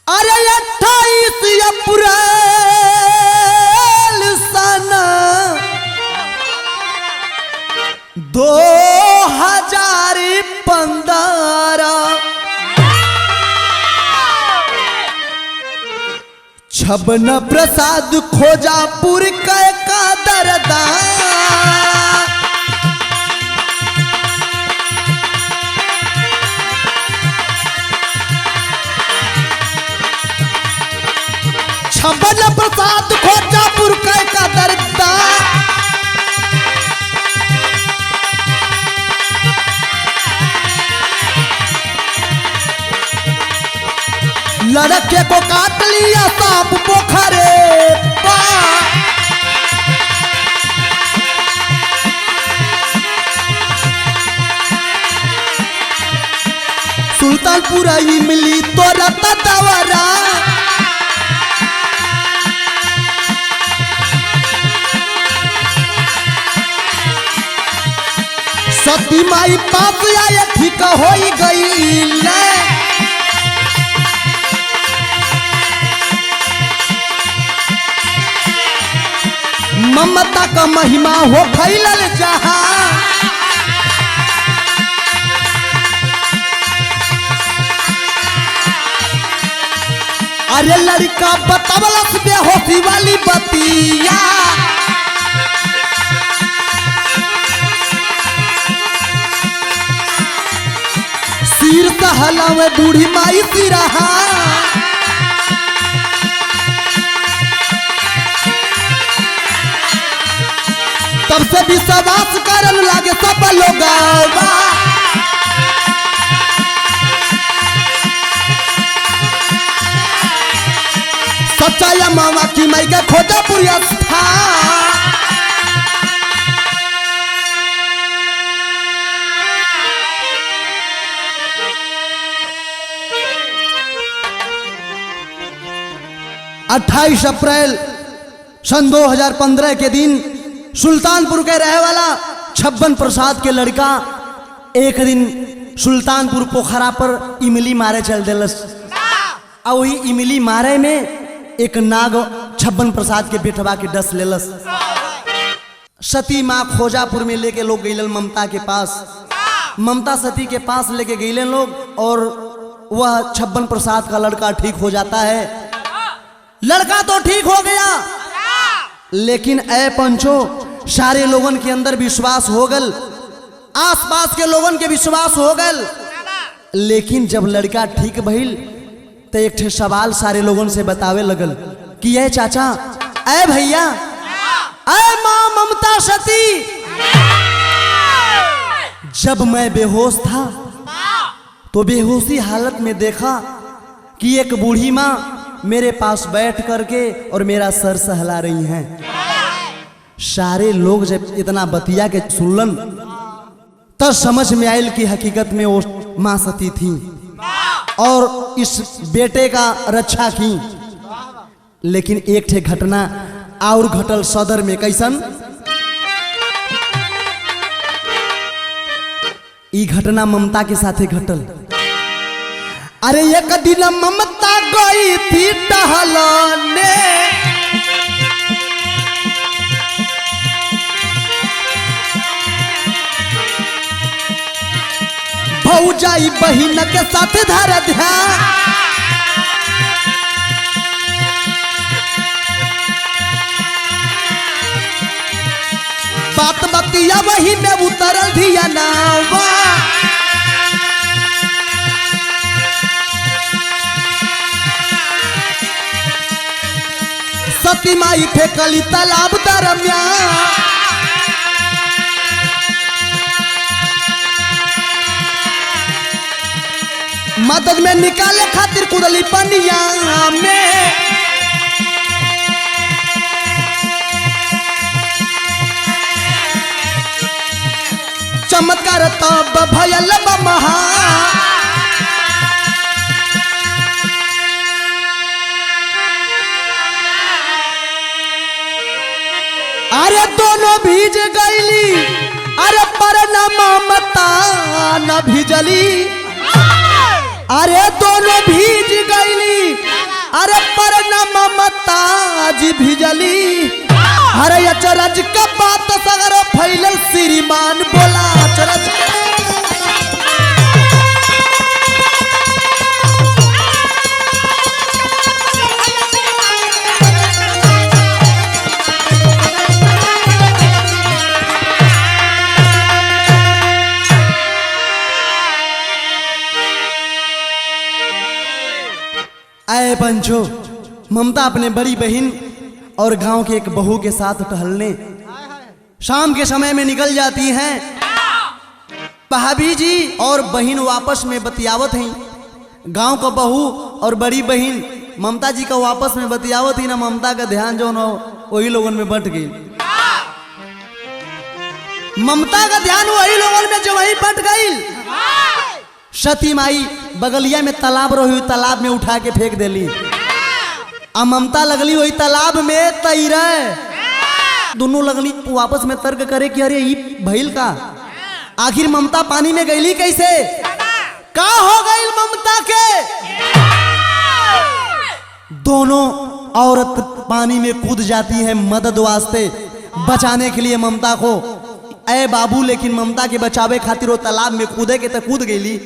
अरे 28 अप्रैल सन 2015 छबन प्रसाद खोजापुर का दरदा। छबन प्रसाद खोजापुर का दरदा। लड़के को काट लिया सांप पोखरे पा। सुल्तानपुर मिली तो रता दवरा। सती माई पाप आए ठीक हो गई। ममता का महिमा हो फैलल जहां। अरे लड़का बतावलस बेहोशी वाली बतिया। सिर सहलावे बूढ़ी माई सिरहा। तब से विश्वास करन लागे सब लोग। सच्चाया मामा की माई का खोजापुर स्थान। अट्ठाईस अप्रैल सन 2015 के दिन सुल्तानपुर के रहे वाला छब्बन प्रसाद के लड़का एक दिन सुल्तानपुर पोखरा पर इमली मारे चल दिलस। और वही इमली मारे में एक नाग छब्बन प्रसाद के बेटवा के डस लेलस। सती माँ खोजापुर में लेके लोग गईलन ममता के पास। ममता सती के पास लेके गईलन लोग और वह छब्बन प्रसाद का लड़का ठीक हो जाता है। लड़का तो ठीक हो गया, लेकिन ऐ पंचो सारे लोगन के अंदर विश्वास हो गल, आसपास के लोगन के विश्वास हो गल। लेकिन जब लड़का ठीक भइल तो एक ठे सवाल सारे लोगन से बतावे लगल कि ऐ चाचा, ऐ भैया, ऐ माँ ममता सती, जब मैं बेहोश था तो बेहोशी हालत में देखा कि एक बूढ़ी माँ मेरे पास बैठ करके और मेरा सर सहला रही हैं। सारे लोग जब इतना बतिया के सुनलन तब समझ में आयल कि हकीकत में वो माँ सती थी और इस बेटे का रक्षा की। लेकिन एक ठे घटना और घटल सदर में। कैसन? ई घटना ममता के साथे घटल। अरे एक दिन ममता गई थी टहलने, भौजाई बहिन के साथ धर ध्यान। बात बतिया वही में उतरल धिया नावा। सती माई फेंकली तालाब दरमियान। मदद में निकाले खातिर कुदली पनिया में। चमत्कार तब भयल महा। अरे दोनों भीज गईली, अरे पर न ममता न भिजली। अरे दोनों भीज गईली, अरे पर न ममता जी भिजली। अरे अचरज का बात सगर फैलल श्रीमान बोला अचरज। आए पंचो, ममता अपने बड़ी बहन और गांव के एक बहू के साथ टहलने शाम के समय में निकल जाती हैं। भाभी जी और बहन आपस में बतियावत हैं। गांव का बहू और बड़ी बहन ममता जी का आपस में बतियावत ही ना। ममता का ध्यान जो ना वही लोगन में बट गई। ममता का ध्यान वही लोगन में जो वही बट गई। सती माई बगलिया में तालाब रही, तालाब में उठा के फेंक देली। आ ममता लगली वही तालाब में तैरे। दोनों लगली वापस में तर्क करे कि अरे ये भइल का, आखिर ममता पानी में गईली कैसे, का हो गई ममता के। दोनों औरत पानी में कूद जाती है मदद वास्ते, बचाने के लिए ममता को। ऐ बाबू, लेकिन ममता के बचावे खातिर वो तालाब में कूदे के तो कूद गईली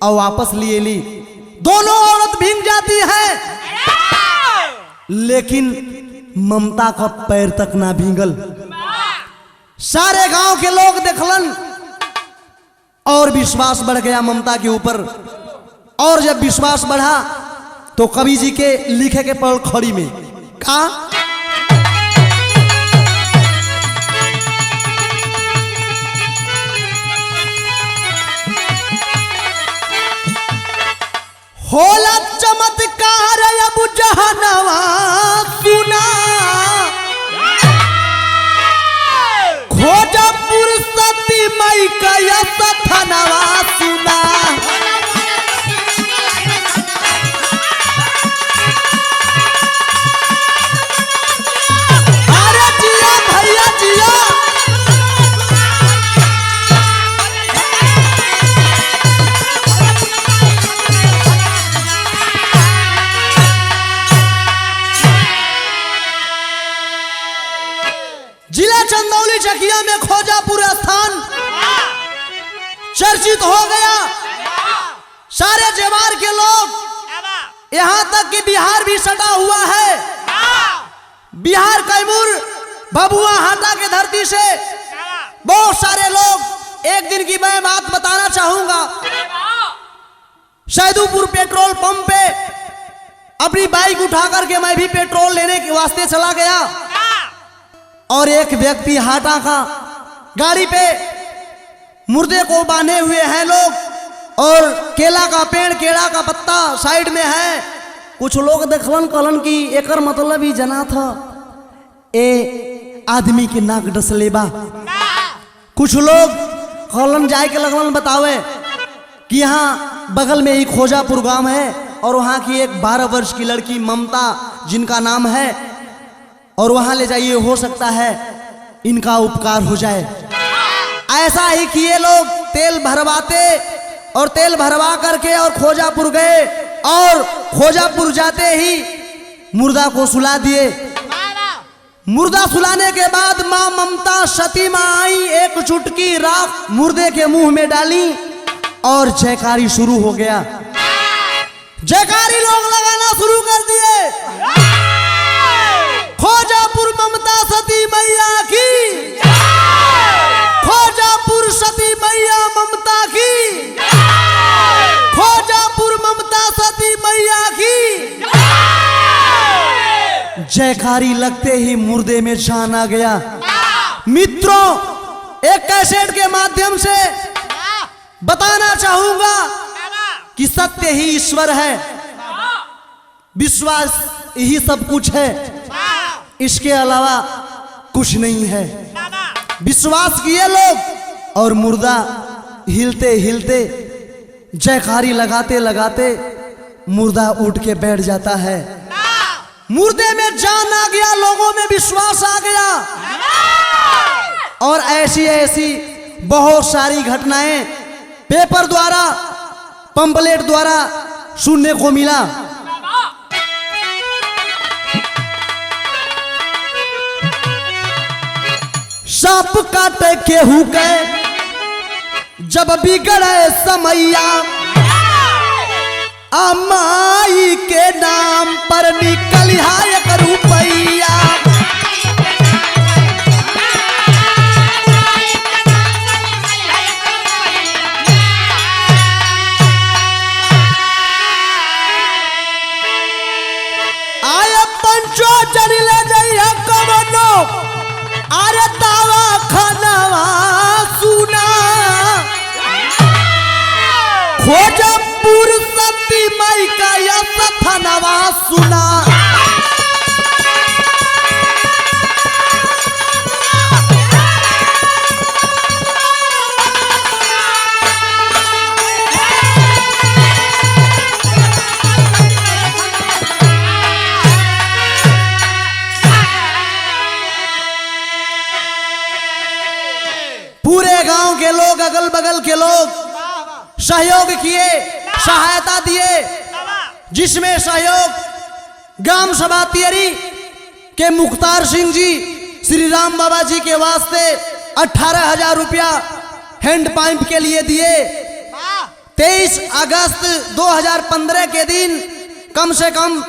और वापस लिए ली। दोनों औरत भीग जाती है, लेकिन ममता का पैर तक ना भीगल। सारे गांव के लोग देखलन और विश्वास बढ़ गया ममता के ऊपर। और जब विश्वास बढ़ा तो कवि जी के लिखे के पढ़ खड़ी में का होला चमत्कार अब जहनवा सुना। खोजपुर सती माई का सथनवा सुना। अरे जिया भैया जिया। जिला चंदौली चकिया में खोजापुर स्थान चर्चित हो गया। सारे जवार के लोग, यहाँ तक कि बिहार भी सटा हुआ है। बिहार कैमूर भभुआ हाटा के धरती से बहुत सारे लोग। एक दिन की मैं बात बताना चाहूंगा। सैदुपुर पेट्रोल पंप पे अपनी बाइक उठा करके मैं भी पेट्रोल लेने के वास्ते चला गया और एक व्यक्ति हाटा का गाड़ी पे मुर्दे को बांधे हुए हैं लोग और केला का पेड़, केला का पत्ता साइड में है। कुछ लोग देखलन कहलन कि एकर मतलब ही जना था ए आदमी के नाक डसलेबा। कुछ लोग कहलन जाए के लगलन बतावे कि यहाँ बगल में ही खोजापुर गांव है और वहाँ की एक 12 वर्ष की लड़की ममता जिनका नाम है, और वहां ले जाइए, हो सकता है इनका उपकार हो जाए। ऐसा ही किए लोग तेल भरवाते और तेल भरवा करके और खोजापुर गए और खोजापुर जाते ही मुर्दा को सुला दिए। मुर्दा सुलाने के बाद मां ममता सती मां आई, एक चुटकी राख मुर्दे के मुंह में डाली और जयकारी शुरू हो गया। जयकारी लोग लगाना शुरू कर दिए। खोजापुर ममता सती मैया की, खोजापुर सती मैया ममता की, खोजापुर ममता सती मैया की। जयकारी लगते ही मुर्दे में जान आ गया। मित्रों, एक कैसेट के माध्यम से बताना चाहूंगा कि सत्य ही ईश्वर है, विश्वास यही सब कुछ है, इसके अलावा कुछ नहीं है। विश्वास किए लोग और मुर्दा हिलते हिलते जयकारी लगाते लगाते मुर्दा उठ के बैठ जाता है। मुर्दे में जान आ गया, लोगों में विश्वास आ गया। और ऐसी ऐसी बहुत सारी घटनाएं पेपर द्वारा, पंपलेट द्वारा सुनने को मिला। सांप काटे केहू के जब बिगड़े समैया, अमाई के नाम पर निकल एक रुपैया। आए पंचो जन ले जाइए कमनो, अरे दावा खानावा सुना, खोजपुर सती माई का या सथनवा सुना। पूरे गांव के लोग, अगल बगल के लोग सहयोग किए, सहायता दिए, जिसमें सहयोग ग्राम सभा तियरी के मुख्तार सिंह जी श्री राम बाबा जी के वास्ते 18,000 रुपया हैंड पाइप के लिए दिए। 23 अगस्त 2015 के दिन कम से कम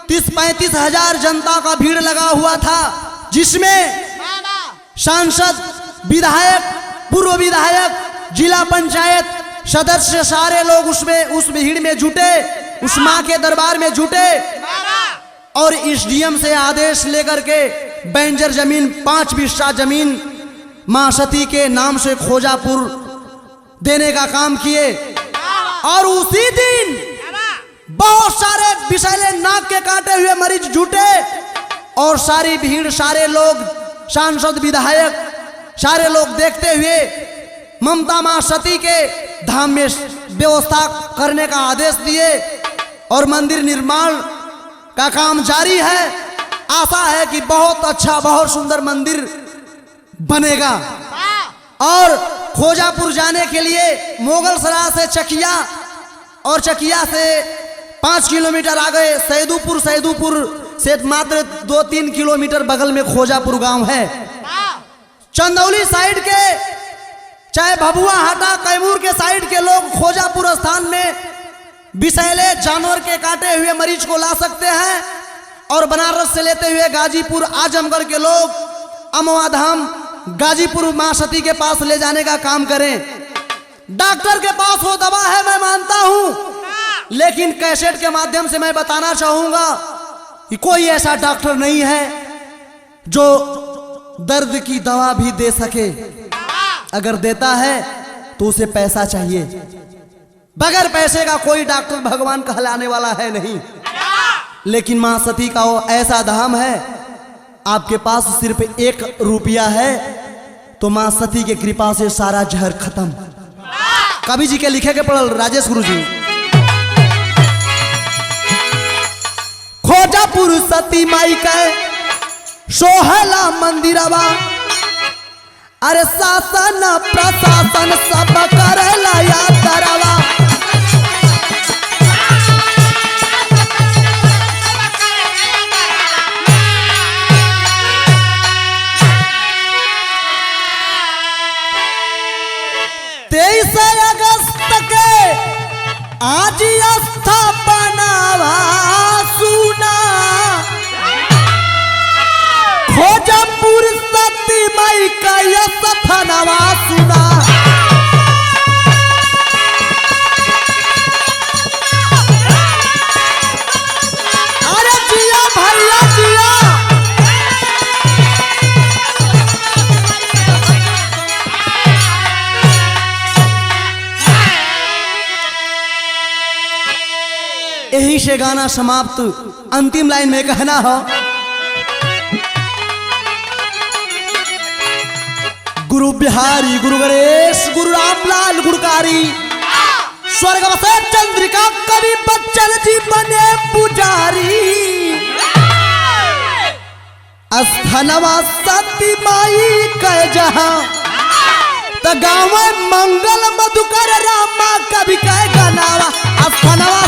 30-35 हजार जनता का भीड़ लगा हुआ था, जिसमें सांसद, विधायक, पूर्व विधायक, जिला पंचायत सदस्य सारे लोग उसमें उस भीड़ में जुटे, उस मां के दरबार में जुटे और एसडीएम से आदेश लेकर के बेंजर जमीन 5 बिस्सा जमीन मां सती के नाम से खोजापुर देने का काम किए। और उसी दिन बहुत सारे विषैले नाक के काटे हुए मरीज जुटे और सारी भीड़, सारे लोग, सांसद, विधायक, सारे लोग देखते हुए ममता मां सती के धाम में व्यवस्था करने का आदेश दिए और मंदिर निर्माण का काम जारी है। आशा है कि बहुत अच्छा, बहुत सुंदर मंदिर बनेगा। और खोजापुर जाने के लिए मोगलसराय से चकिया और चकिया से 5 किलोमीटर आगे सैदुपुर, सैदुपुर से मात्र 2-3 किलोमीटर बगल में खोजापुर गांव है। चंदौली साइड के, चाहे भभुआ हाटा, कैमूर के साइड के लोग खोजापुर स्थान में विषैले जानवर के काटे हुए मरीज को ला सकते हैं और बनारस से लेते हुए गाजीपुर, आजमगढ़ के लोग अमवा धाम, गाजीपुर मां सती के पास ले जाने का काम करें। डॉक्टर के पास वो दवा है, मैं मानता हूं, लेकिन कैसेट के माध्यम से मैं बताना चाहूंगा कि कोई ऐसा डॉक्टर नहीं है जो दर्द की दवा भी दे सके। अगर देता है तो उसे पैसा चाहिए, बगैर पैसे का कोई डॉक्टर भगवान कहलाने वाला है नहीं। लेकिन मां सती का वो ऐसा धाम है, आपके पास सिर्फ 1 रुपया है तो मां सती के कृपा से सारा जहर खत्म। कवि जी के लिखे के पढ़ल राजेश गुरु जी। खोजापुर सती माई का सोहला मंदिरवा, अरे शासन प्रशासन सब करेला यात्रवा। आज स्थापनावा सुना, खोजापुर सती माई का स्थापनावा सुना। अरे जिया भैया जिया। यही से गाना समाप्त। अंतिम लाइन में कहना हो, गुरु बिहारी गुरु गणेश गुरु रामलाल गुरुकारी, स्वर्ग बसे चंद्रिका कवि बच्चन जी बने पुजारी, अस्थनवा सती माई कह जहां त गाँव मंगल मधुकर रामा कवि कह गनावा, अस्थनवा